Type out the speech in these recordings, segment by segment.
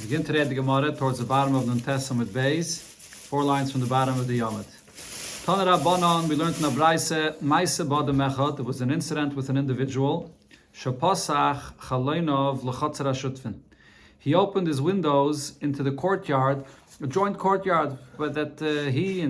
Begin today at the Gemara towards the bottom of Nuntes Amud Beis, 4 lines from the bottom of the Yomit. Tana Rabbanon, we learned in the Braise, Maise Bada Mechad, there was an incident with an individual, Shapasach Chaloinov L'Chatzer HaShutfin. He opened his windows into the courtyard, a joint courtyard, but that he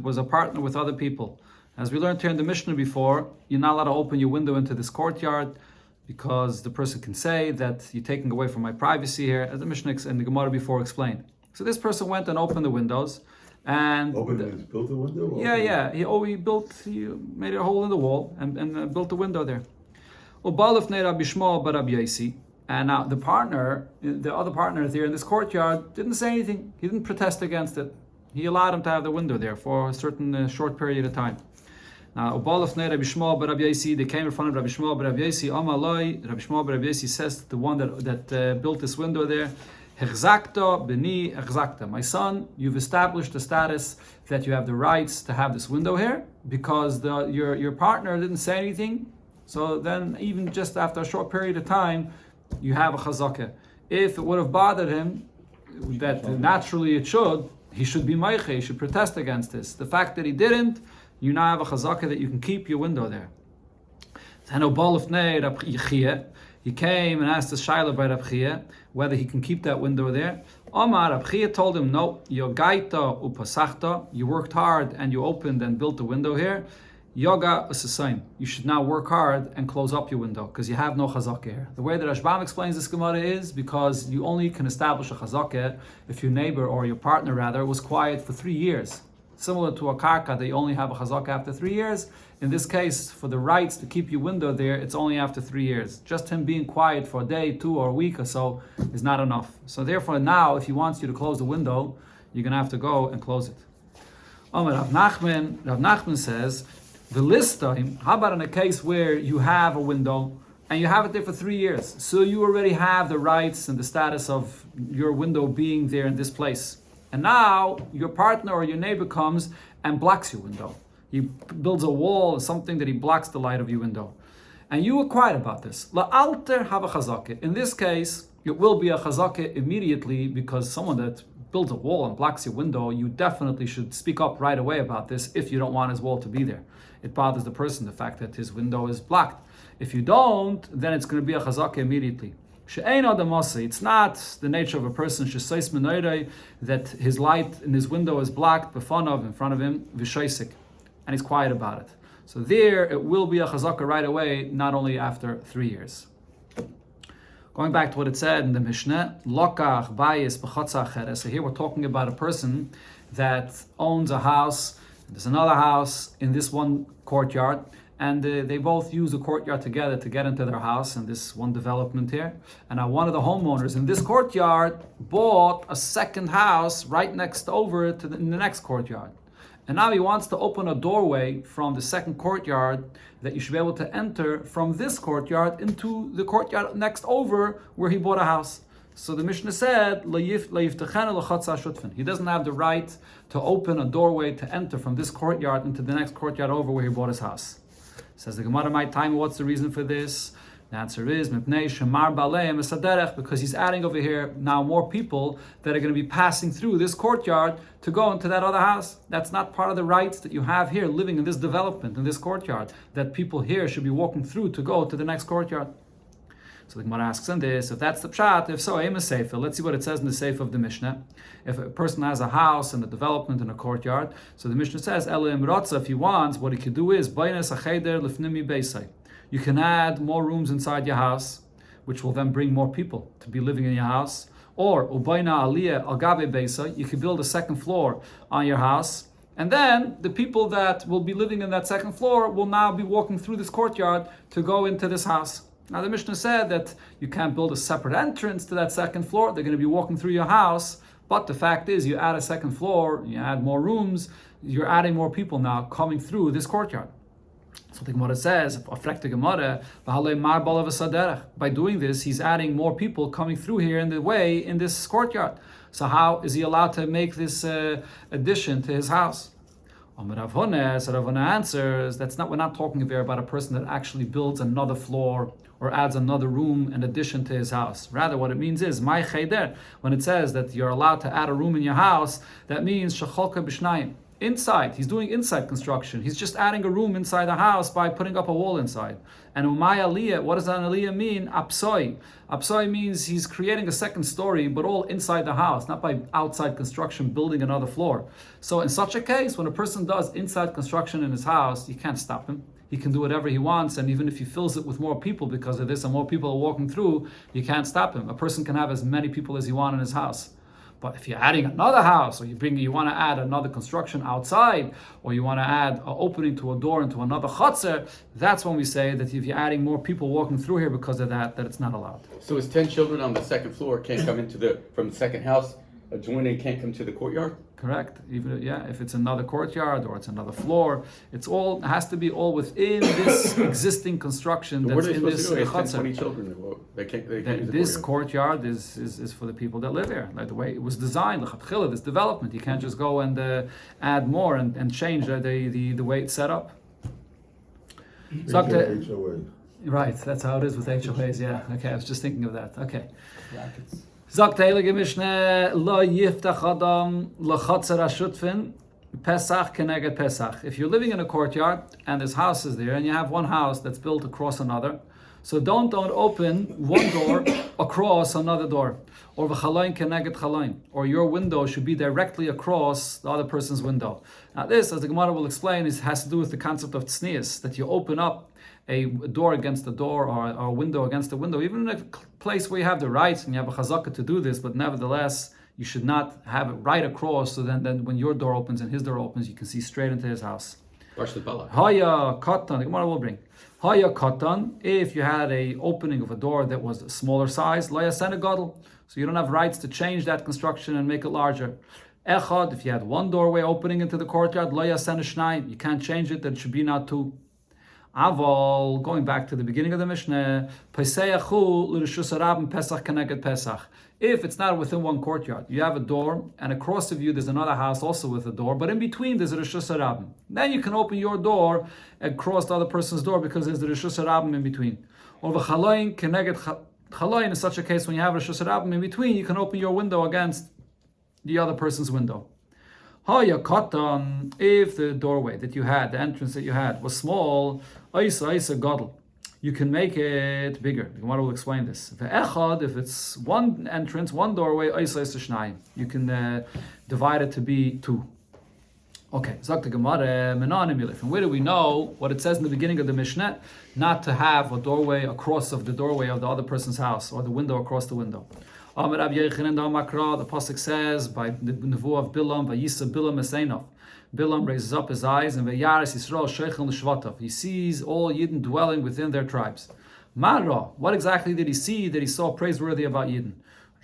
was a partner with other people. As we learned here in the Mishnah before, you're not allowed to open your window into this courtyard, because the person can say that you're taking away from my privacy here, as the Mishnah and the Gemara before explained. So this person went and opened the windows, and built a window. He made a hole in the wall and built a window there. And now the other partner there in this courtyard didn't say anything. He didn't protest against it. He allowed him to have the window there for a certain short period of time. Now, they came in front of Rabbi Shmuel, but Rabbi Yossi says to the one that built this window there, my son, you've established the status that you have the rights to have this window here, because your partner didn't say anything. So then, even just after a short period of time, you have a chazakah. If it would have bothered him, that naturally it should, he should be meiche, he should protest against this. The fact that he didn't, you now have a chazakah that you can keep your window there. He came and asked the Shaila by Rab Chia whether he can keep that window there. Rab Chia told him, no, you worked hard and you opened and built the window here. Yoga is the same. You should now work hard and close up your window because you have no chazakah here. The way that Rashbam explains this Gemara is because you only can establish a chazakah if your neighbor or your partner rather was quiet for 3 years. Similar to a karka, they only have a chazakah after 3 years. In this case, for the rights to keep your window there, it's only after 3 years. Just him being quiet for a day, 2 or a week or so is not enough. So therefore now, if he wants you to close the window, you're going to have to go and close it. Rav Nachman says, the list time, how about in a case where you have a window and you have it there for 3 years? So you already have the rights and the status of your window being there in this place. And now your partner or your neighbor comes and blocks your window. He builds a wall or something that he blocks the light of your window. And you were quiet about this. La'alter have a chazakah. In this case, it will be a chazakah immediately because someone that builds a wall and blocks your window, you definitely should speak up right away about this if you don't want his wall to be there. It bothers the person, the fact that his window is blocked. If you don't, then it's going to be a chazakah immediately. It's not the nature of a person that his light in his window is blocked in front of him, and he's quiet about it. So there, it will be a chazakah right away, not only after 3 years. Going back to what it said in the Mishnah, lokach bayis b'chatza acheres. So here we're talking about a person that owns a house. There's another house in this one courtyard, and they both use the courtyard together to get into their house in this one development here. And now one of the homeowners in this courtyard bought a second house right next over to in the next courtyard. And now he wants to open a doorway from the second courtyard that you should be able to enter from this courtyard into the courtyard next over where he bought a house. So the Mishnah said, he doesn't have the right to open a doorway to enter from this courtyard into the next courtyard over where he bought his house. Says the Gemara, my time, what's the reason for this? The answer is because he's adding over here now more people that are going to be passing through this courtyard to go into that other house. That's not part of the rights that you have here living in this development, in this courtyard, that people here should be walking through to go to the next courtyard. So the Gemara asks on this, if that's the pshat, if so, aim a sefer. Let's see what it says in the sefer of the Mishnah. If a person has a house and a development in a courtyard, so the Mishnah says, if he wants, what he could do is, you can add more rooms inside your house, which will then bring more people to be living in your house. Or, you could build a second floor on your house, and then the people that will be living in that second floor will now be walking through this courtyard to go into this house. Now the Mishnah said that you can't build a separate entrance to that second floor. They're going to be walking through your house. But the fact is, you add a second floor, you add more rooms, you're adding more people now coming through this courtyard. So the Gemara says, by doing this, he's adding more people coming through here in the way in this courtyard. So how is he allowed to make this addition to his house? Rav Huna answers, we're not talking here about a person that actually builds another floor or adds another room in addition to his house. Rather, what it means is, my cheder, when it says that you're allowed to add a room in your house, that means shacholka b'shnayim. Inside, he's doing inside construction. He's just adding a room inside the house by putting up a wall inside. And umay aliyah, what does an aliyah mean? Apsoi. Apsoi means he's creating a second story, but all inside the house, not by outside construction, building another floor. So in such a case, when a person does inside construction in his house, you can't stop him. He can do whatever he wants, and even if he fills it with more people because of this, and more people are walking through, you can't stop him. A person can have as many people as he wants in his house. But if you're adding another house, or you want to add another construction outside, or you want to add an opening to a door into another chutzner, that's when we say that if you're adding more people walking through here because of that it's not allowed. So his 10 children on the second floor can't come from the second house, adjoining can't come to the courtyard? Correct. Even if it's another courtyard or it's another floor, it has to be all within this existing construction that's in this chutzner. 20 children. They can't this courtyard is for the people that live here. Like the way it was designed, this development. You can't just go and add more and change the way it's set up. HOA. Right, that's how it is with HOAs. Yeah. Okay, I was just thinking of that. Okay. Sagt der Heilige Mishneh, lo yiftach adam lechatzer hashutfin Pesach keneged Pesach. If you're living in a courtyard and there's houses there, and you have one house that's built across another, so don't open one door across another door. Or v'chalain keneged chalain. Or your window should be directly across the other person's window. Now this, as the Gemara will explain, has to do with the concept of tznius, that you open up a door against a door or a window against a window, even in a place where you have the rights and you have a chazakah to do this, but nevertheless, you should not have it right across, so then when your door opens and his door opens, you can see straight into his house. Haya katan, the Gemara will bring. Haya katan, if you had a opening of a door that was a smaller size, laya senegadol, so you don't have rights to change that construction and make it larger. Echad, if you had one doorway opening into the courtyard, laya seneshnayim, you can't change it, that it should be now two. Aval, going back to the beginning of the Mishnah, if it's not within one courtyard, you have a door, and across of you there's another house also with a door, but in between there's a Rishus Harabim. Then you can open your door and cross the other person's door because there's the Rishus Harabim in between. Or v'chaloin keneged chaloin, in such a case when you have a Rishus Harabim in between, you can open your window against the other person's window. If the doorway that you had, the entrance that you had, was small, you can make it bigger. The Gemara will explain this. If it's one entrance, one doorway, you can divide it to be two. Okay, Zak the Gemara, from where do we know what it says in the beginning of the Mishnah, not to have a doorway across of the doorway of the other person's house, or the window across the window? The pasuk says by the nevuah of Bilam, Vayisa Bilam Esainov. Bilam raises up his eyes and Vayaris Yisrael Sheichel L'Shvatav. He sees all Yidden dwelling within their tribes. Mara, what exactly did he see that he saw praiseworthy about Yidden?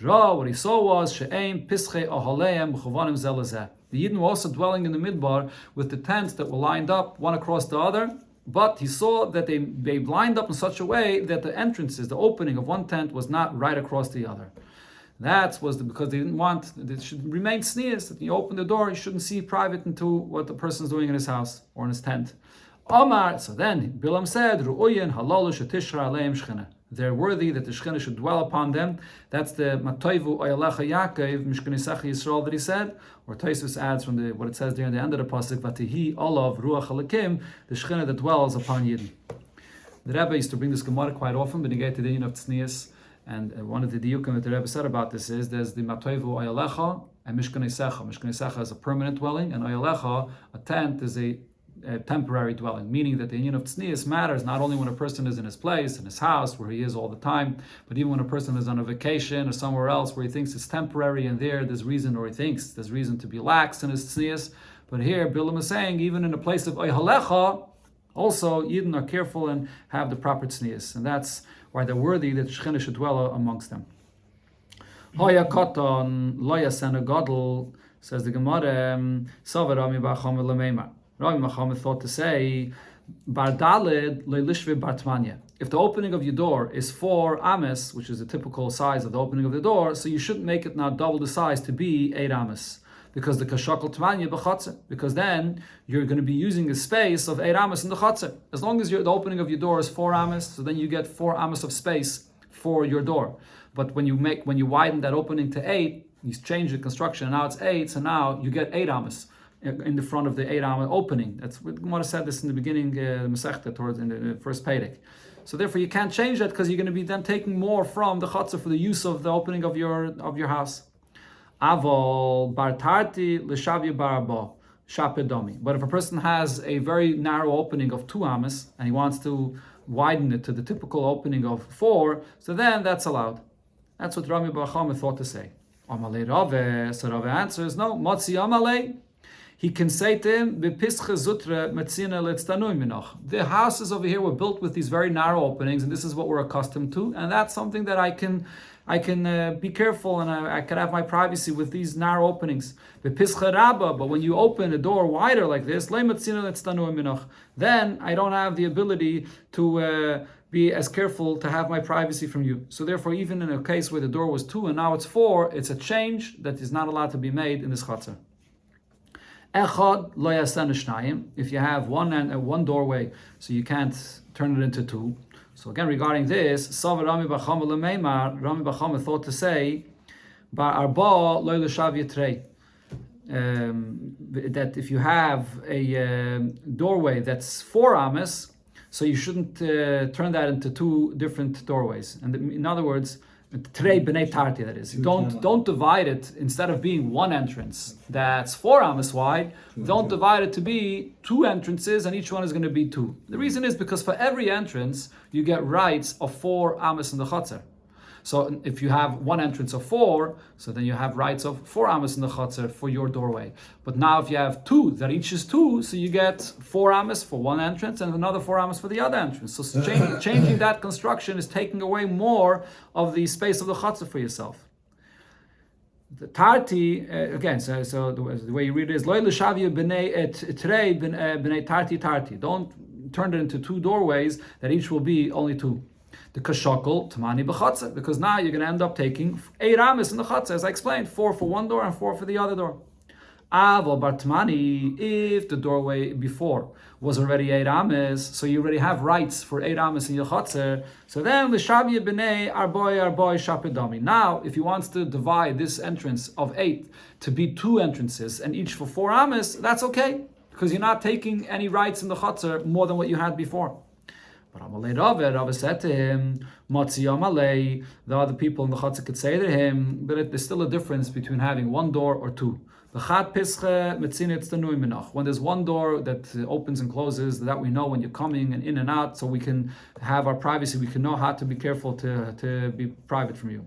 Ra, what he saw was She'eim Pische Ahaleim B'Chavanim Zelazeh. The Yidden were also dwelling in the midbar with the tents that were lined up one across the other. But he saw that they lined up in such a way that the entrances, the opening of one tent was not right across the other. Because they didn't want, it should remain tznius, that you open the door, you shouldn't see private into what the person's doing in his house or in his tent. Omar, so then Bilam said, Ru'uyin halalu shetishra aleim shchina. They're worthy that the shchina should dwell upon them. That's the Matoivu Oyalecha Yaakov Mishkanisecha Yisrael that he said. Or Taisus adds from what it says there in the end of the pasuk, Vatihi olav ruach halakim, the shchina that dwells upon Yidden. The Rebbe used to bring this Gemara quite often, but he gave to the union of tznius. And one of the diukim that the Rebbe said about this is there's the Matoivu Oyalecha and Mishkanisecha. Mishkanisecha is a permanent dwelling, and Oyalecha, a tent, is a temporary dwelling, meaning that the union of tznius matters not only when a person is in his place, in his house, where he is all the time, but even when a person is on a vacation or somewhere else where he thinks it's temporary, and there's reason, or he thinks there's reason to be lax in his tznius. But here, Bilam is saying, even in a place of Oyalecha, also Yidden are careful and have the proper tznius, and that's why they're worthy that Shechina should dwell amongst them. Hoya koton loya senagadol, says the Gemara, Savarami b'acham v'lemeimar. Rabbi Muhammad thought to say, Bar Daled leilishve bartmanya. If the opening of your door is 4 ames, which is the typical size of the opening of the door, so you shouldn't make it now double the size to be 8 ames. because the kashakal tmanya b'chatzah, because then you're going to be using a space of 8 amos in the chatzah. As long as the opening of your door is 4 amos, so then you get 4 amos of space for your door. But when you widen that opening to 8, you change the construction, and now it's 8, so now you get 8 amos in the front of the 8 amos opening. That's what Gemara said this in the beginning, Masechta, towards in the first Perek. So therefore, you can't change that because you're going to be then taking more from the chatzah for the use of the opening of your house. Avol bartarti l'shavya barabo shapedomi. But if a person has a very narrow opening of 2 amos and he wants to widen it to the typical opening of 4, so then that's allowed. That's what Rami Bar Chama thought to say. Amalei Rave, so Rave answers, no, Motzi Amalei. He can say to him, the houses over here were built with these very narrow openings, and this is what we're accustomed to, and that's something that I can be careful, and I can have my privacy with these narrow openings. But when you open a door wider like this, then I don't have the ability to be as careful to have my privacy from you. So therefore, even in a case where the door was 2 and now it's 4, it's a change that is not allowed to be made in this chatzah. Echad lo yasenu shnayim. If you have one doorway, so you can't turn it into 2. So again, regarding this, Savar Rami Bachama lemeimar, Rami Bachama thought to say, Ba'arba lo l'shav yitrei. That if you have a doorway that's 4 amos, so you shouldn't turn that into 2 different doorways. And in other words, Trei b'nei tarti, that is. Don't divide it, instead of being 1 entrance that's 4 amos wide, don't divide it to be 2 entrances, and each one is going to be 2. The reason is because for every entrance, you get rights of 4 amos in the chatzar. So if you have 1 entrance of 4, so then you have rights of 4 amos in the chatzar for your doorway. But now if you have 2, that each is 2, so you get 4 amos for 1 entrance and another 4 amos for the other entrance. So changing that construction is taking away more of the space of the chatzar for yourself. The tarti, again, so the way you read it is, Lo l'shavya b'nei trei b'nei tarti. Don't turn it into 2 doorways, that each will be only 2. The kashakal tamani b'chatzah, because now you're going to end up taking 8 amos in the chatzah, as I explained, 4 for one door and 4 for the other door. Aval bartmani, if the doorway before was already 8 amos, so you already have rights for 8 amos in your chatzah, so then the shavya b'nei arboy shapedami. Now, if he wants to divide this entrance of 8 to be 2 entrances and each for 4 amos, that's okay, because you're not taking any rights in the chatzah more than what you had before. But Amalei Rava said to him, Matzi Amalei, the other people in the chatzah could say to him, but there's still a difference between having 1 door or 2. When there's 1 door that opens and closes, that we know when you're coming and in and out, so we can have our privacy, we can know how to be careful to be private from you.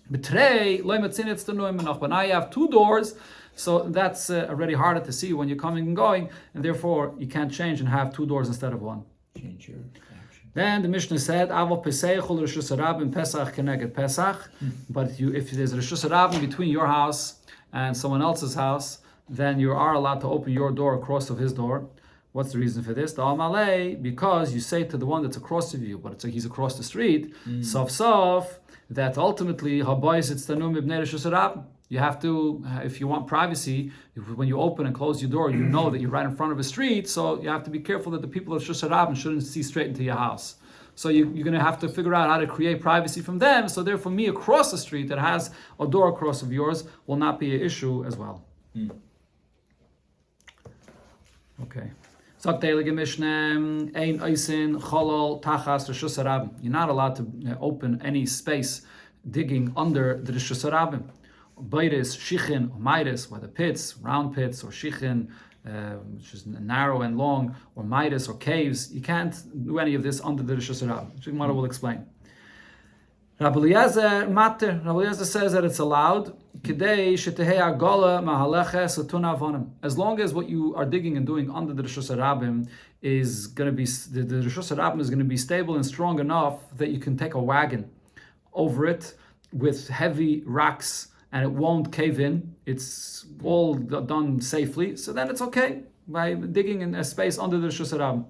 But now you have 2 doors, so that's already harder to see when you're coming and going, and therefore you can't change and have 2 doors instead of 1. Change your action. Then the Mishnah said, "Avol peseichul reshus harabim Pesach keneged Pesach." But if there's a reshus harabim between your house and someone else's house, then you are allowed to open your door across of his door. What's the reason for this? The Amalei, because you say to the one that's across of you, but he's across the street, sof, that ultimately habayis itztanum ibnei reshus harabim. You have to, if you want privacy, when you open and close your door, you know that you're right in front of a street, so you have to be careful that the people of Shus Harabim shouldn't see straight into your house. So you're going to have to figure out how to create privacy from them, so therefore me across the street that has a door across of yours will not be an issue as well. Okay. You're not allowed to open any space digging under the Shus Harabim. Beiris, shichin, or mairis, whether pits, round pits, or shichin, which is narrow and long, or mairis, or caves. You can't do any of this under the Rishus Harabim, which Gemara will explain. Rabbi Eliezer matter. Rabbi Eliezer says that it's allowed. As long as what you are digging and doing under the Rishus Harabim is going to be, the Rishus Harabim is going to be stable and strong enough that you can take a wagon over it with heavy rocks, and it won't cave in. It's all done safely, so then it's okay by digging in a space under the Rishus Harabim.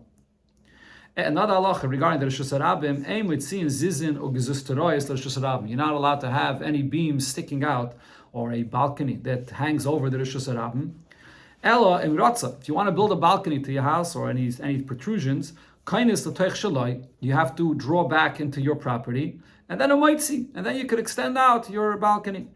Another halacha regarding the Rishus Harabim, aim with seeing zizin or gezusteroyes the Rishus Harabim. You're not allowed to have any beams sticking out or a balcony that hangs over the Rishus Harabim. Ella imratza. If you want to build a balcony to your house or any protrusions, kindness l'toich shaloi, you have to draw back into your property, and then a moitzi, and then you could extend out your balcony.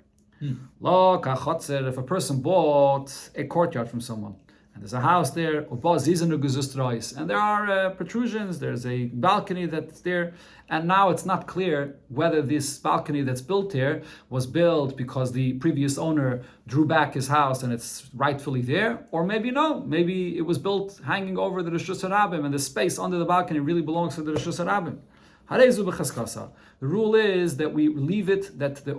Lo kachotzer. If a person bought a courtyard from someone, and there's a house there, and there are protrusions, there's a balcony that's there, and now it's not clear whether this balcony that's built here was built because the previous owner drew back his house and it's rightfully there, or maybe no, maybe it was built hanging over the Rishus Harabim and the space under the balcony really belongs to the Rishus Harabim. The rule is that we leave it, that the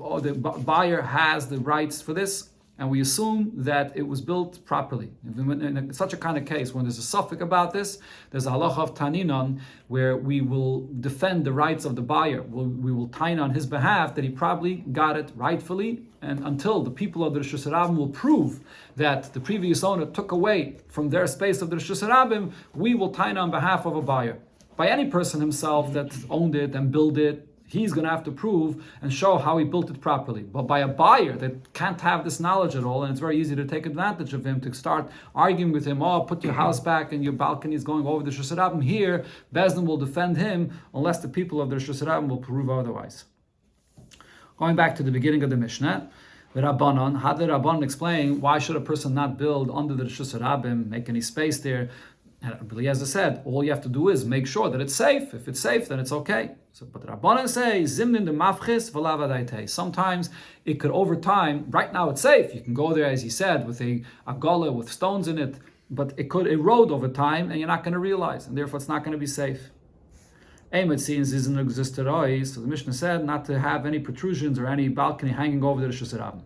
buyer has the rights for this, and we assume that it was built properly. In such a kind of case, when there's a suffix about this, there's a halacha of taninon, where we will defend the rights of the buyer. We will tain on his behalf that he probably got it rightfully, and until the people of the Rishus Harabim will prove that the previous owner took away from their space of the Rishus Harabim, we will tain on behalf of a buyer. By any person himself that owned it and built it, he's going to have to prove and show how he built it properly. But by a buyer that can't have this knowledge at all, and it's very easy to take advantage of him, to start arguing with him, oh, put your house back and your balcony is going over the Rishus Harabim here, Bezdin will defend him unless the people of the Rishus Harabim will prove otherwise. Going back to the beginning of the Mishnah, the Rabbanon, how did Rabbanon explain why should a person not build under the Rishus Harabim, make any space there? And as I said, all you have to do is make sure that it's safe. If it's safe, then it's okay. So, but the Rabbanan say, Zimnin de mafchis v'lavadaitei. Sometimes it could, over time, right now it's safe. You can go there, as he said, with a gola with stones in it, but it could erode over time, and you're not going to realize, and therefore it's not going to be safe. So the Mishnah said not to have any protrusions or any balcony hanging over the Rishus Harabim.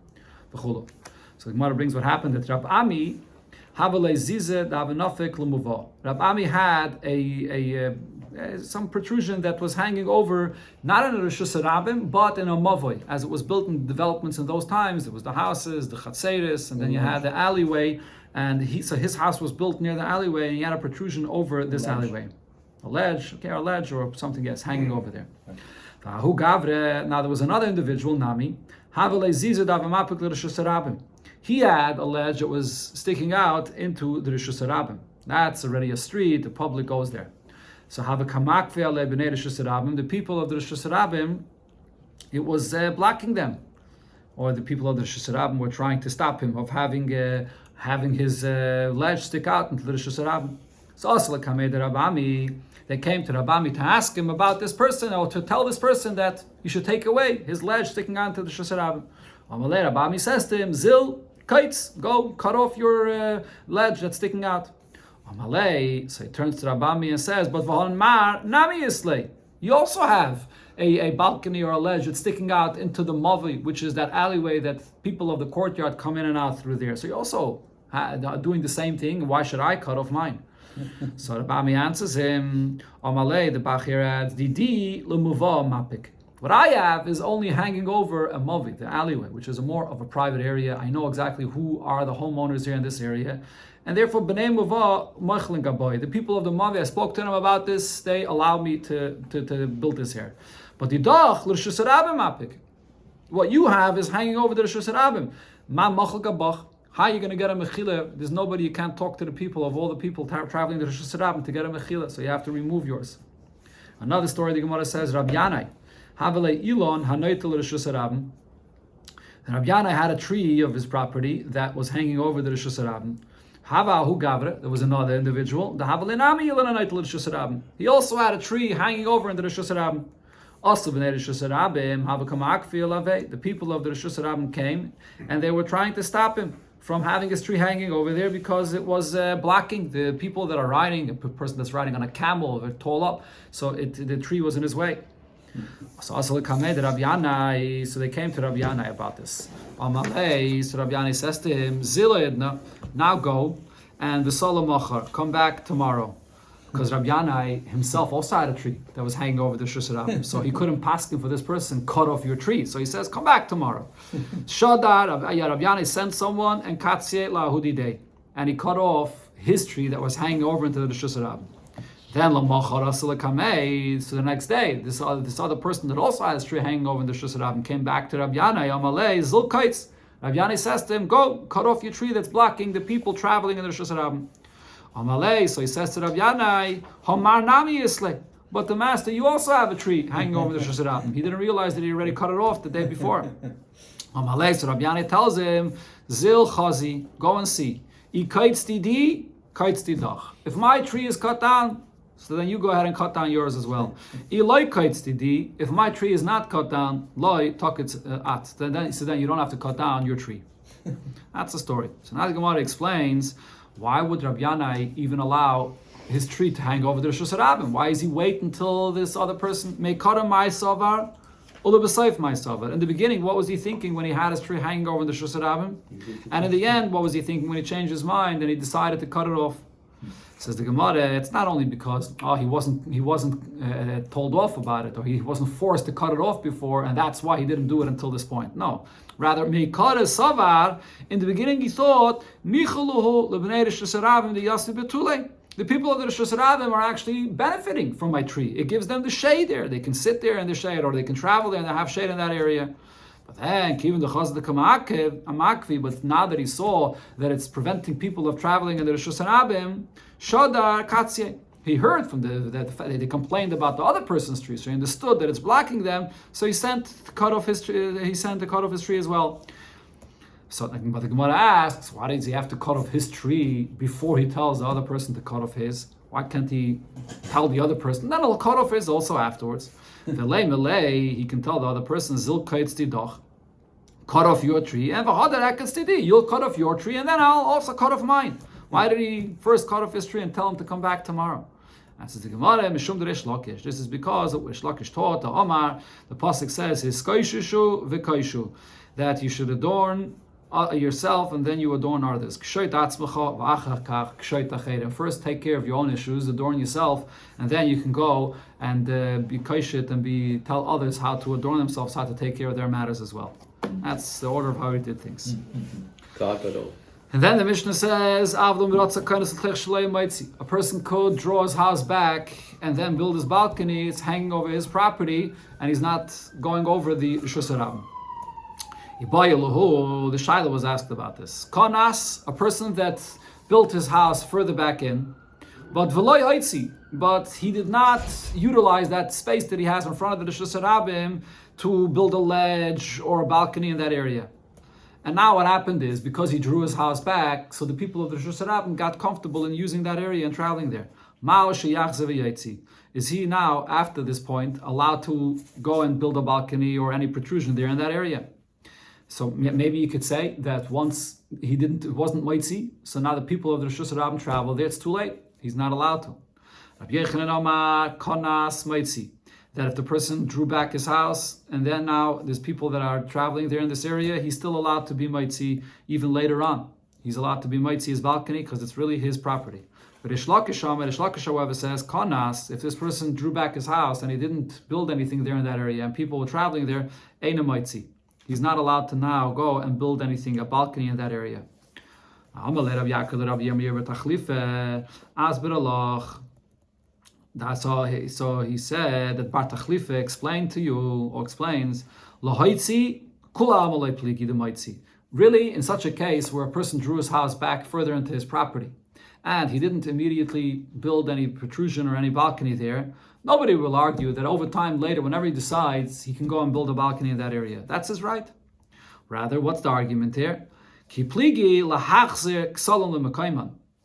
So the Gemara brings what happened at Rab Ami. Rab Ami had some protrusion that was hanging over, not in a Rishus Harabim, but in a mavoi. As it was built in developments in those times, there was the houses, the chatzeris, and then you had the alleyway, and so his house was built near the alleyway, and he had a protrusion over this alleyway. A ledge or something else hanging over there. Now there was another individual, Nami, he had a ledge that was sticking out into the Rishus Harabim. That's already a street, the public goes there. So the people of the Rishus Harabim, it was blocking them. Or the people of the Rishus Harabim were trying to stop him of having his ledge stick out into the Rishus Harabim. So also they came to Rab Ami to ask him about this person, or to tell this person that you should take away his ledge sticking out into the Rishus Harabim. Rab Ami says to him, Zil, kites, go cut off your ledge that's sticking out. So he turns to Rab Ami and says, but you also have a balcony or a ledge that's sticking out into the mavi, which is that alleyway that people of the courtyard come in and out through there. So you're also doing the same thing. Why should I cut off mine? So Rab Ami answers him, the Bachir adds, Didi l'muva mapik. What I have is only hanging over a mavi, the alleyway, which is more of a private area. I know exactly who are the homeowners here in this area. And therefore, B'nai Muvah Machlin Gaboy, the people of the Mavi, I spoke to them about this, they allow me to build this here. But the Dach, L'Rishus Harabim Apik, what you have is hanging over the Rishus Harabim. Ma Machl Gabach, how are you going to get a Mechila? There's nobody, you can't talk to the people, of all the people traveling the Rishus Harabim to get a Mechila, so you have to remove yours. Another story, the Gemara says, Rabbi Yanai, Havale Ilon Hanoitel Rishus Harabim. And Rabbi Yanai had a tree of his property that was hanging over the Rishus Harabim. Havahu Gavre, there was another individual. The Havalinami Ilon Hanoitel Rishus Harabim. He also had a tree hanging over in the Rishus Harabim. Also, the people of the Rishus Harabim came, and they were trying to stop him from having his tree hanging over there because it was blocking the people that are riding, a person that's riding on a camel, they're tall up, so the tree was in his way. So they came to Rabbi Yanai about this. So Rabbi Yanai says to him, now go, and the Solomachar, come back tomorrow. Because Rabbi Yanai himself also had a tree that was hanging over the Rishus Harabim, so he couldn't pass him for this person, cut off your tree. So he says, come back tomorrow. Shadar, Rabbi Yanai sent someone, and Katsiet Lahudi Day, and he cut off his tree that was hanging over into the Rishus Harabim. Then so the next day, this other person that also had his tree hanging over in the Rishus Rabim came back to Rabbi Yanai, Amalei, Zilkaitz. Rabbi Yanai says to him, go, cut off your tree that's blocking the people traveling in the Rishus Rabim. Amalei, so he says to Rabbi Yanai, Homar Nami Isle. But the master, you also have a tree hanging over the Rishus Rabim. He didn't realize that he already cut it off the day before. Amalei, so Rabbi Yanai tells him, Zil Chazi, go and see. I kaitz di, kaitz dach. If my tree is cut down, so then you go ahead and cut down yours as well. If my tree is not cut down, so then you don't have to cut down your tree. That's the story. So now the Gemara explains, why would Rabbi Yanai even allow his tree to hang over the Rishus Rabim? Why is he wait until this other person may cut him my savar? In the beginning, what was he thinking when he had his tree hanging over the Rishus Rabim? And in the end, what was he thinking when he changed his mind and he decided to cut it off? Says the Gemara, it's not only because he wasn't told off about it, or he wasn't forced to cut it off before, and that's why he didn't do it until this point. No, rather, meikara savar. In the beginning, he thought nichaluhu lebnei Rishus Rabim the yasib betule. The people of the Rishus Rabim are actually benefiting from my tree. It gives them the shade there. They can sit there in the shade, or they can travel there and they have shade in that area. But then, but now that he saw that it's preventing people of traveling in the Rishus Rabim, Shadar Katsye. He heard from that they complained about the other person's tree, so he understood that it's blocking them. So he sent to cut off his tree. He sent to cut off his tree as well. So, but the Gemara asks, why does he have to cut off his tree before he tells the other person to cut off his? Why can't he tell the other person? Then he'll cut off his also afterwards. He can tell the other person, Zil kaitz doch, cut off your tree, and you'll cut off your tree, and then I'll also cut off mine. Why did he first cut off his tree and tell him to come back tomorrow? Answers the Gemara, Mishum de Rish Lakish. This is because of Rish Lakish taught the Omar. The pasuk says, "His kaishishu v'kaishu," that you should adorn yourself and then you adorn others. First, take care of your own issues, adorn yourself, and then you can go and be kaishit and tell others how to adorn themselves, how to take care of their matters as well. That's the order of how he did things. And then the Mishnah says, a person could draw his house back and then build his balcony. It's hanging over his property, and he's not going over the Rishus Rabim. The Shaila was asked about this. Konas, a person that built his house further back in, but he did not utilize that space that he has in front of the Rishus Rabim to build a ledge or a balcony in that area. And now what happened is, because he drew his house back, so the people of the Rishus Rabim got comfortable in using that area and traveling there. Is he now, after this point, allowed to go and build a balcony or any protrusion there in that area? So maybe you could say that once it wasn't Maitzi, so now the people of the Rishus Rabim travel there, it's too late. He's not allowed to. Rabbi Yechanan Omar Konas Maitzi. That if the person drew back his house, and then now there's people that are traveling there in this area, he's still allowed to be Maitzi even later on. He's allowed to be Maitzi his balcony because it's really his property. But Rish Lakish, however, says, Konas, if this person drew back his house and he didn't build anything there in that area, and people were traveling there, Eina Maitzi. He's not allowed to now go and build anything, a balcony in that area. So he said that Bar Tachlife explained to you, or explains, really, in such a case where a person drew his house back further into his property, and he didn't immediately build any protrusion or any balcony there, nobody will argue that over time later, whenever he decides, he can go and build a balcony in that area. That's his right. Rather, what's the argument here?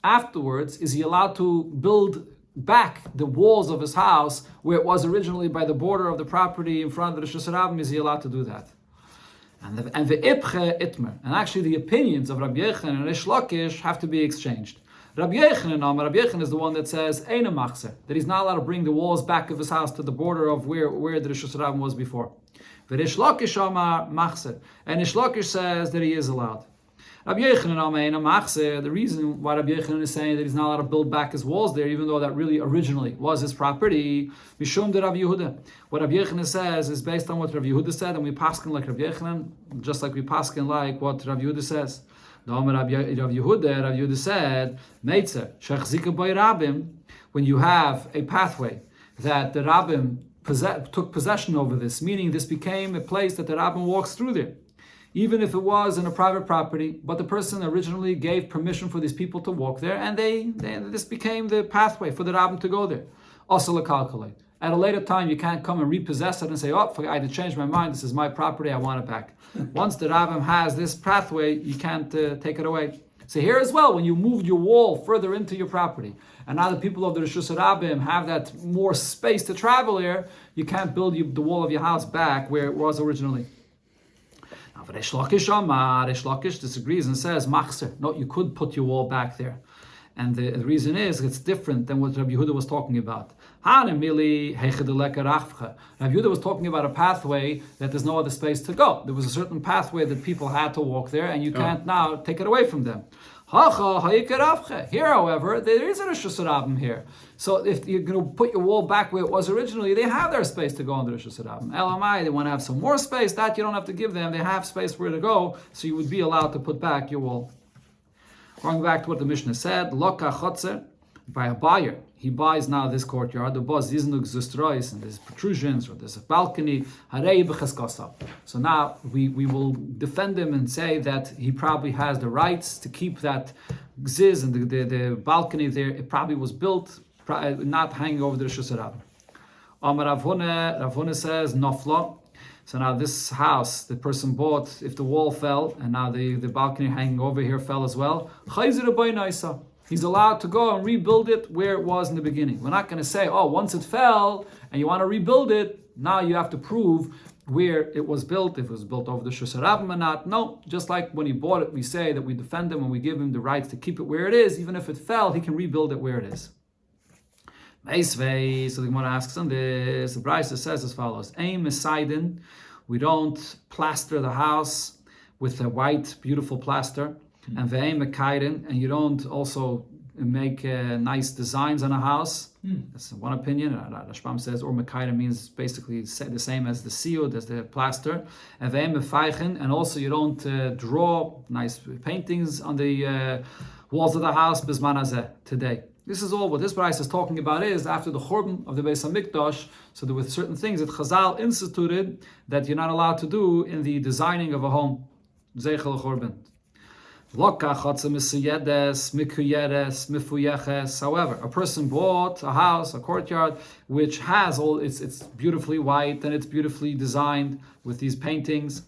Afterwards, is he allowed to build back the walls of his house where it was originally by the border of the property in front of the Rishus Rabim? Is he allowed to do that? And the Ipche Itmer, and actually the opinions of Rabbi Yechanan and Rish Lakish have to be exchanged. Rabbi Yechanan is the one that says Eina Machzer, that he's not allowed to bring the walls back of his house to the border of where the Rishus Rabim was before. But Rish Lakish Amar Machzer, and Rish Lakish says that he is allowed. Rabbi Yechanan Amar Eina Machzer, the reason why Rabbi Yechanan is saying that he's not allowed to build back his walls there, even though that really originally was his property, Mishum de Rabbi Yehuda. What Rabbi Yechanan says is based on what Rabbi Yehuda said, and we paskin like Rabbi Yechanan, just like we paskin like what Rabbi Yehuda says. Rabbi Yehuda said, Meitzer, Shech Zika Boy Rabim, when you have a pathway that the Rabbim took possession over this, meaning this became a place that the Rabbim walks through there, even if it was in a private property, but the person originally gave permission for these people to walk there, and this became the pathway for the Rabbim to go there. Also, calculate. At a later time, you can't come and repossess it and say, oh, I had to change my mind, this is my property, I want it back. Once the Rabbim has this pathway, you can't take it away. So here as well, when you moved your wall further into your property, and now the people of the Rishus Rabbim have that more space to travel here, you can't build the wall of your house back where it was originally. Now, for Reish Lakish disagrees and says, Machzer, no, you could put your wall back there. And the reason is, it's different than what Rabbi Yehuda was talking about. Rabbi Yehuda was talking about a pathway that there's no other space to go. There was a certain pathway that people had to walk there, and you can't now take it away from them. Here, however, there is a Rishus Rabbim here. So if you're going to put your wall back where it was originally, they have their space to go on the Rishus Rabbim. Elamai, they want to have some more space. That you don't have to give them. They have space where to go, so you would be allowed to put back your wall. Going back to what the Mishnah said, Loka Chotzer, by a buyer, he buys now this courtyard. The boss isn't exustrois, and there's protrusions or there's a balcony. So now we will defend him and say that he probably has the rights to keep that gziz and the balcony there. It probably was built not hanging over the Rishus Rabbim. Rav Huna says Nofla. So now this house the person bought, if the wall fell and now the balcony hanging over here fell as well, he's allowed to go and rebuild it where it was in the beginning. We're not going to say, oh, once it fell and you want to rebuild it, now you have to prove where it was built, if it was built over the Rishus Rabbim or not. No, just like when he bought it, we say that we defend him and we give him the rights to keep it where it is. Even if it fell, he can rebuild it where it is. So the Gemara asks on this. The Brisa says as follows: Aim Mesaiden, we don't plaster the house with a white, beautiful plaster, and ve'aim Mekaiden, and you don't also make nice designs on a house. That's one opinion. Rashbam says, or Mekaiden means basically the same as the siyud, as the plaster. And ve'aim Mefeichen, and also you don't draw nice paintings on the walls of the house bisman hazeh, today. This is all what this Brisa is talking about is after the Churban of the Beis HaMikdash. So there were certain things that Chazal instituted that you're not allowed to do in the designing of a home. Zeichel Churban. However, a person bought a house, a courtyard, which has all it's beautifully white and it's beautifully designed with these paintings.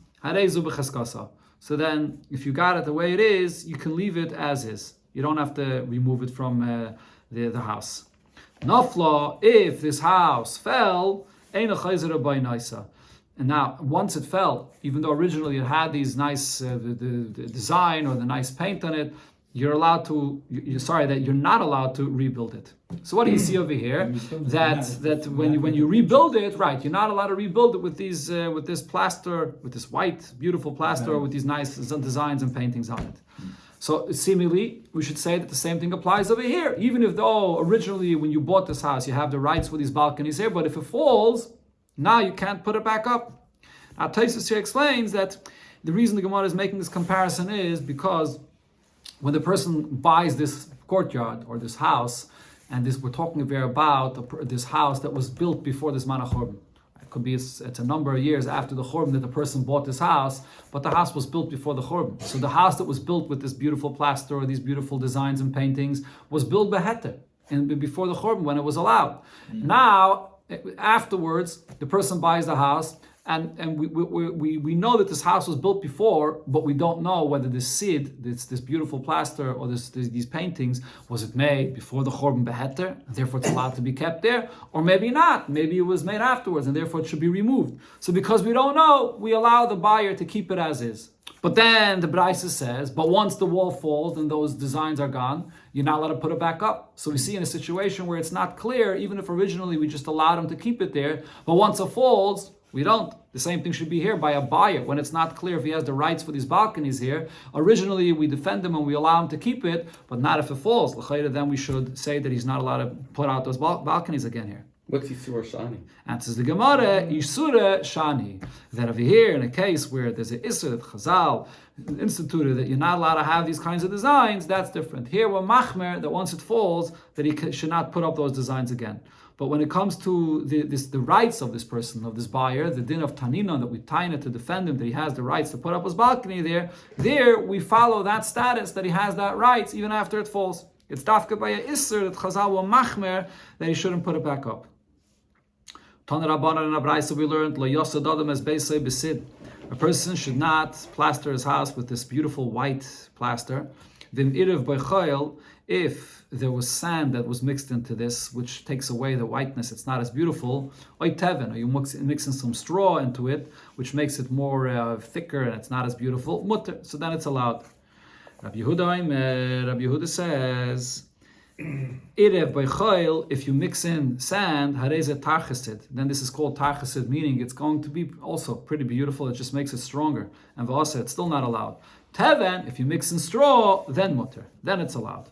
So then, if you got it the way it is, you can leave it as is. You don't have to remove it from the house. Nafla, if this house fell, and now once it fell, even though originally it had these nice the design or the nice paint on it, you're not allowed to rebuild it. So what do you see over here? That when you rebuild it, right, you're not allowed to rebuild it with these with this plaster, with this white beautiful plaster, with these nice designs and paintings on it. So seemingly, we should say that the same thing applies over here. Even if though originally when you bought this house, you have the rights for these balconies here, but if it falls, now you can't put it back up. Now Taisus here explains that the reason the Gemara is making this comparison is because when the person buys this courtyard or this house, and we're talking here about this house that was built before this Zman HaChurban. It could be it's a number of years after the Churban that the person bought this house, but the house was built before the Churban. So the house that was built with this beautiful plaster or these beautiful designs and paintings was built beheter, and before the Churban when it was allowed. Now, afterwards, the person buys the house, and we know that this house was built before, but we don't know whether this sid, this beautiful plaster or these paintings, was it made before the Churban beheter, and therefore it's allowed to be kept there, or maybe not. Maybe it was made afterwards, and therefore it should be removed. So because we don't know, we allow the buyer to keep it as is. But then the Brisa says, but once the wall falls and those designs are gone, you're not allowed to put it back up. So we see in a situation where it's not clear, even if originally we just allowed him to keep it there, but once it falls, we don't. The same thing should be here by a buyer. When it's not clear if he has the rights for these balconies here, originally we defend him and we allow him to keep it, but not if it falls. Then we should say that he's not allowed to put out those balconies again here. What's Yisur Shani? Answers the Gemara, Yisura Shani. That over here, in a case where there's an Isser that Chazal instituted that you're not allowed to have these kinds of designs, that's different. Here we're machmer, that once it falls, that he should not put up those designs again. But when it comes to the rights of this person, of this buyer, the din of Tanina, that we tie it to defend him, that he has the rights to put up his balcony there we follow that status, that he has that rights even after it falls. It's dafka by a Isser that Chazal will machmer, that he shouldn't put it back up. Tana Rabbanan and Abraisa we learned, Lo yosad adam es beisei besid. A person should not plaster his house with this beautiful white plaster. Vim iriv b'chayil, if there was sand that was mixed into this, which takes away the whiteness, it's not as beautiful. Oy teven, or you mixing some straw into it, which makes it more thicker and it's not as beautiful. Mutter, so then it's allowed. Rabbi Yehuda says, Irev b'chayil, if you mix in sand, hareze tarchesid, then this is called tarchesid, meaning it's going to be also pretty beautiful, it just makes it stronger. And v'asa, it's still not allowed. Teven, if you mix in straw, then mutter, then it's allowed.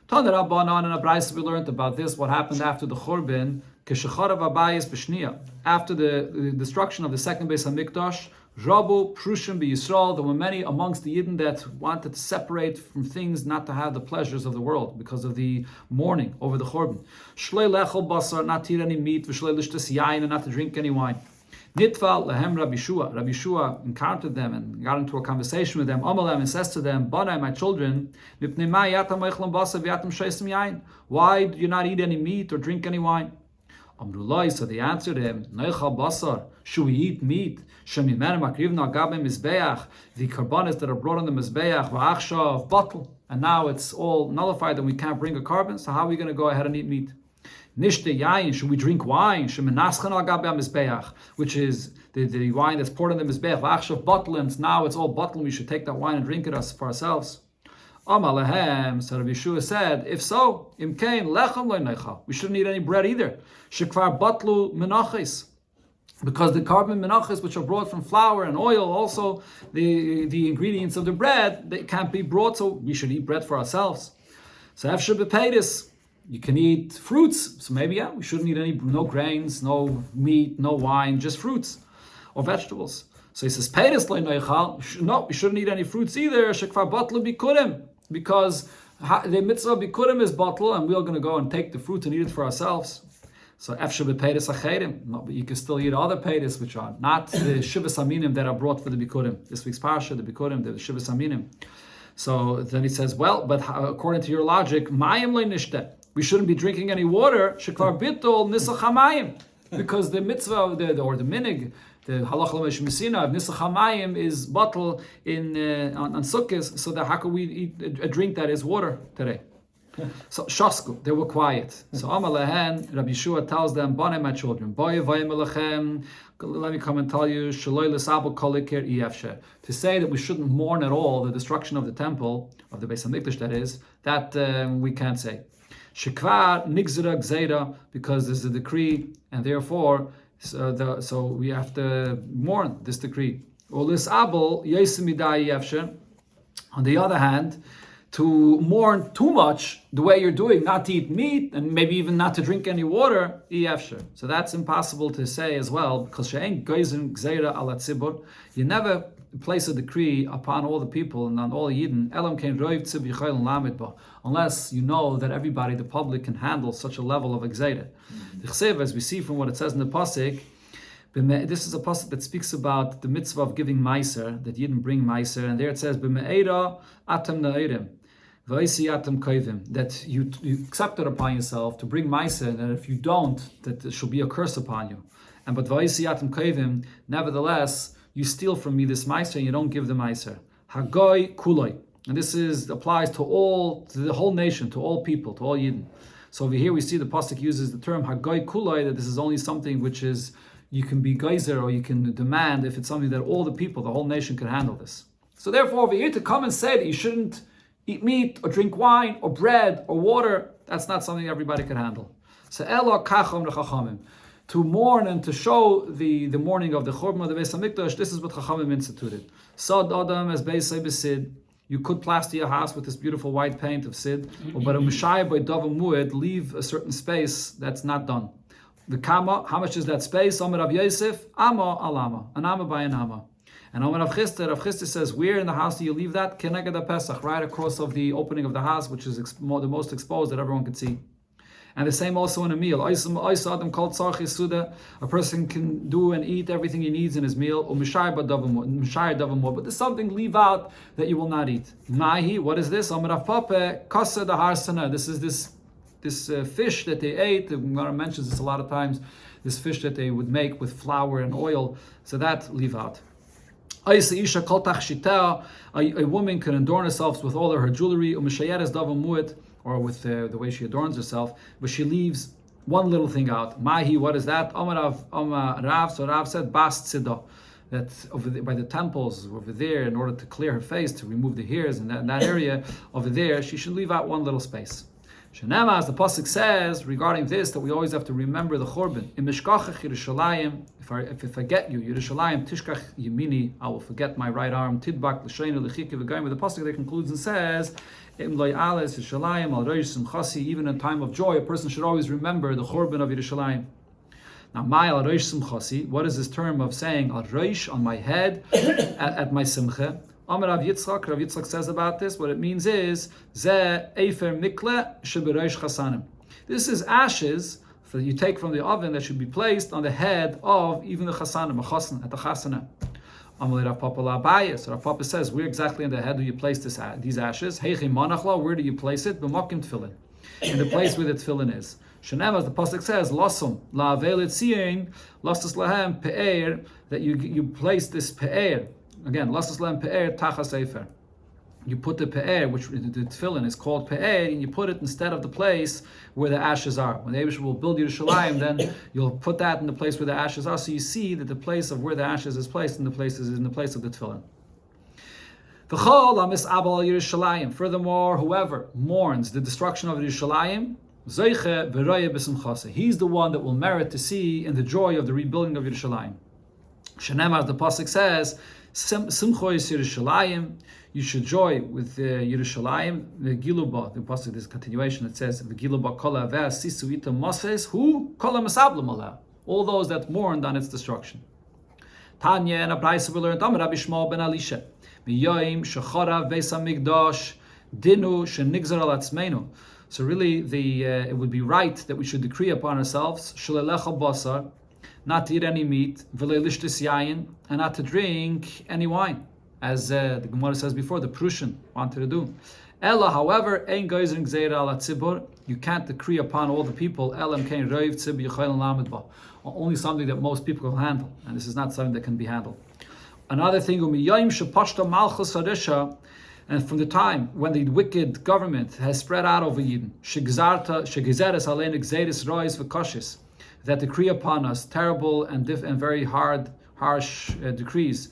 Tana Rabbanan and Abraisa we learned about this, what happened after the Churban, k'shecharav abayis b'shniya, after the destruction of the second Beis HaMikdash, Rabu Prushim Yisrael, there were many amongst the Yidden that wanted to separate from things, not to have the pleasures of the world because of the mourning over the Churban. Shlei lechel basar, not to eat any meat, v'shlei lishtes yain, and not to drink any wine. Nitval lehem Rabbi Shua. Rabbi Shua encountered them and got into a conversation with them. Amalem and says to them, Banai, my children, mipnei ma yatam oichlem basar v'yatam sheisim yain. Why do you not eat any meat or drink any wine? Amrulai, so they answered him, Noichal basar, should we eat meat? Shemimen makrivna gabim mizbeach, the carbonates that are brought on the mizbeach, v'achshav, bottle, and now it's all nullified and we can't bring a carbon, so how are we going to go ahead and eat meat? Nishte yayin, should we drink wine? Shemenaschen al gabim mizbeach, which is the wine that's poured on the mizbeach, v'achshav, bottle, and now it's all bottle, we should take that wine and drink it for ourselves. Amalehem, so Rabbi Yeshua said, if so, imkain lechem lo neicha, we shouldn't eat any bread either. Shekvar batlu menachis, because the carbon menachis, which are brought from flour and oil, also the ingredients of the bread, they can't be brought, so we should eat bread for ourselves. So efshar b'peidis, you can eat fruits, so maybe we shouldn't eat no grains, no meat, no wine, just fruits or vegetables. So he says, peidis lo neichal, no, we shouldn't eat any fruits either. Shekvar batlu bikurim, because the mitzvah bikurim is bottle, and we're going to go and take the fruit and eat it for ourselves. So efshar b'peidis acherim, no, but you can still eat other peidis, which are not the shivas aminim that are brought for the bikurim. This week's parsha, the bikurim, the shivas aminim. So then he says, well, but according to your logic, mayim lo nishte, we shouldn't be drinking any water. Shekvar bitol nisach hamayim, because the mitzvah or the minig, the halach l'mesh mesina of nisach hamayim is bottle on sukkahs, so that how can we eat a drink that is water today? So shasku, they were quiet. So Amalehen, Rabbi Yeshua tells them, Bane, my children, let me come and tell you, to say that we shouldn't mourn at all the destruction of the temple, of the Beis HaMikdash that is, that we can't say. Shekvar nigzera gzeira, because there's a decree, and therefore, so we have to mourn this decree. On the other hand, to mourn too much, the way you're doing, not to eat meat, and maybe even not to drink any water, so that's impossible to say as well, because you never place a decree upon all the people and on all Yidden, unless you know that everybody, the public, can handle such a level of gzeira. As we see from what it says in the pasuk, this is a pasuk that speaks about the mitzvah of giving meiser, that Yidden bring meiser, and there it says, "B'me'era atem na'erim, v'isi atem koivim," that you accept it upon yourself to bring meiser, and that if you don't, that there shall be a curse upon you. And but v'isi atem koivim, nevertheless, you steal from me this meiser and you don't give the meiser. Hagoy kuloi, and this applies to the whole nation, to all people, to all Yidden. So over here we see the pasuk uses the term hagoy kuloi, that this is only something which is you can be geyser or you can demand if it's something that all the people, the whole nation can handle this. So therefore over here to come and say that you shouldn't eat meat or drink wine or bread or water, that's not something everybody can handle. So elo kachom rechachamim, to mourn and to show the mourning of the Churban of the Beis HaMikdash, this is what Chachamim instituted. Sad Adam as Beis HaBesid, you could plaster your house with this beautiful white paint of Sid, but a Mishai by Dava Mued, leave a certain space that's not done. The kama, how much is that space? Amar Rav Yosef, ama alama, an ama by an ama. And Amar Rav Chisda says, where in the house do you leave that? Keneged Pesach, right across of the opening of the house, which is the most exposed that everyone can see. And the same also in a meal. A person can do and eat everything he needs in his meal. But there's something leave out that you will not eat. Mahi, what is this? This is this fish that they ate. The Gemara mentions this a lot of times. This fish that they would make with flour and oil. So that leave out. A woman can adorn herself with all of her jewelry, or with the way she adorns herself, but she leaves one little thing out. Mahi, what is that? Rav, so Rav said, Bas Tzida, that over there, by the temples over there, in order to clear her face, to remove the hairs in that area over there, she should leave out one little space. Shenema, as the pasuk says regarding this, that we always have to remember the Churban. In Mishkachach Yerushalayim, if I forget you, Yerushalayim Tishkach Yemini, I will forget my right arm. Tidbak l'sheinu l'chiki v'gayim. The pasuk that concludes and says, Im lo ya'ales Yerushalayim al rosh simchasi. Even in time of joy, a person should always remember the Churban of Yerushalayim. Now, my al rosh simchasi. What is this term of saying al rosh, on my head, at my simcha? Amar Rav Yitzchak says about this, what it means is, Ze Efer Mikle Sheberosh Chasanim. This is ashes that you take from the oven that should be placed on the head of even the chasanim, at the chasana. Amar Rav Papa L'Abaye. So Rav Papa says, where exactly on the head do you place these ashes? Heichi Manachla, where do you place it? B'makim Tefillin, in the place where the tefillin is. Shenem, as the pasuk says, Losum La'avelet Tziyin, Lostus Lahem Pe'er, that you place this Pe'er. Again, Lasas Lem Pe'er Tachas Sefer. You put the Pe'er, which the tefillin is called Pe'er, and you put it instead of the place where the ashes are. When the Eibush will build Yerushalayim, then you'll put that in the place where the ashes are. So you see that the place of where the ashes is placed in the place is in the place of the tefillin. V'chol amis abal Yerushalayim. Furthermore, whoever mourns the destruction of Yerushalayim, Zeiche v'roye b'simchase. He's the one that will merit to see in the joy of the rebuilding of Yerushalayim. Shenemar, the pasuk says, Simcho is Yerushalayim. You should joy with Yerushalayim. The Giluba, the pasuk, this continuation, it says, the Giluba kola veh sisu ita moses hu kola masablam ala. All those that mourned on its destruction. Tanya and Abraisa we learned, Amar Rabbi Shmuel ben Elisha, miyoim shecharav beis hamikdash dinu shenigzar al atzmeinu. So really, it would be right that we should decree upon ourselves, shalelecha basar, not to eat any meat, and not to drink any wine, as the Gemara says before, the Prussian wanted to do. Ella, however, you can't decree upon all the people, only something that most people can handle, and this is not something that can be handled. Another thing, and from the time when the wicked government has spread out over Yidden, that decree upon us terrible and very harsh decrees,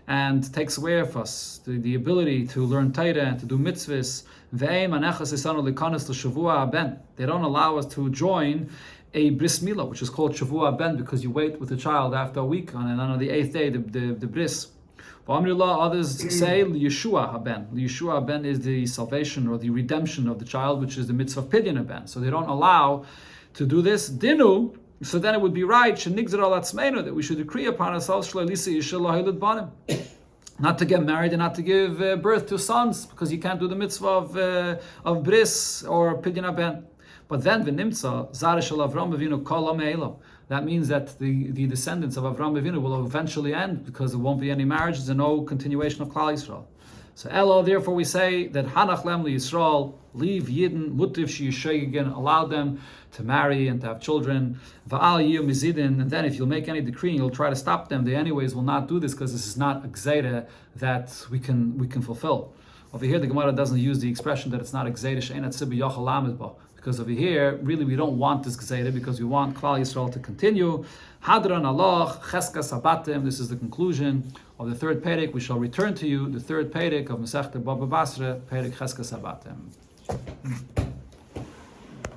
and takes away of us the ability to learn Torah and to do mitzvahs. They don't allow us to join a bris milah, which is called Shavua Ben, because you wait with the child after a week, and on the 8th day, the bris. Others say Yeshua Haben. Yeshua Haben is the salvation or the redemption of the child, which is the mitzvah of Pidyon Haben. So they don't allow to do this. Dinu. So then it would be right that we should decree upon ourselves not to get married and not to give birth to sons, because you can't do the mitzvah of bris or Pidyon Haben. But then v'nimtza zara shel Avram Avinu kol ha'me'elo. That means that the descendants of Avram Avinu will eventually end, because there won't be any marriages and no continuation of Klal Yisrael. So Elo, therefore we say that Hanach Lem li Yisrael, leave Yidden, Mutiv Sheyishayigin, allow them to marry and to have children, Va'al Yiyum Mizidin, and then if you'll make any decree and you'll try to stop them, they anyways will not do this, because this is not a gzeira that we can fulfill. Over here the Gemara doesn't use the expression that it's not a gzeira she'enat sibi yochel lamed ba. Because over here, really, we don't want this Gzeira, because we want Klal Yisrael to continue. Hadran Allah, Cheska Sabatim. This is the conclusion of the third Perek. We shall return to you, the third Perek of Masechta Bava Basra, Perek Cheska Sabatim.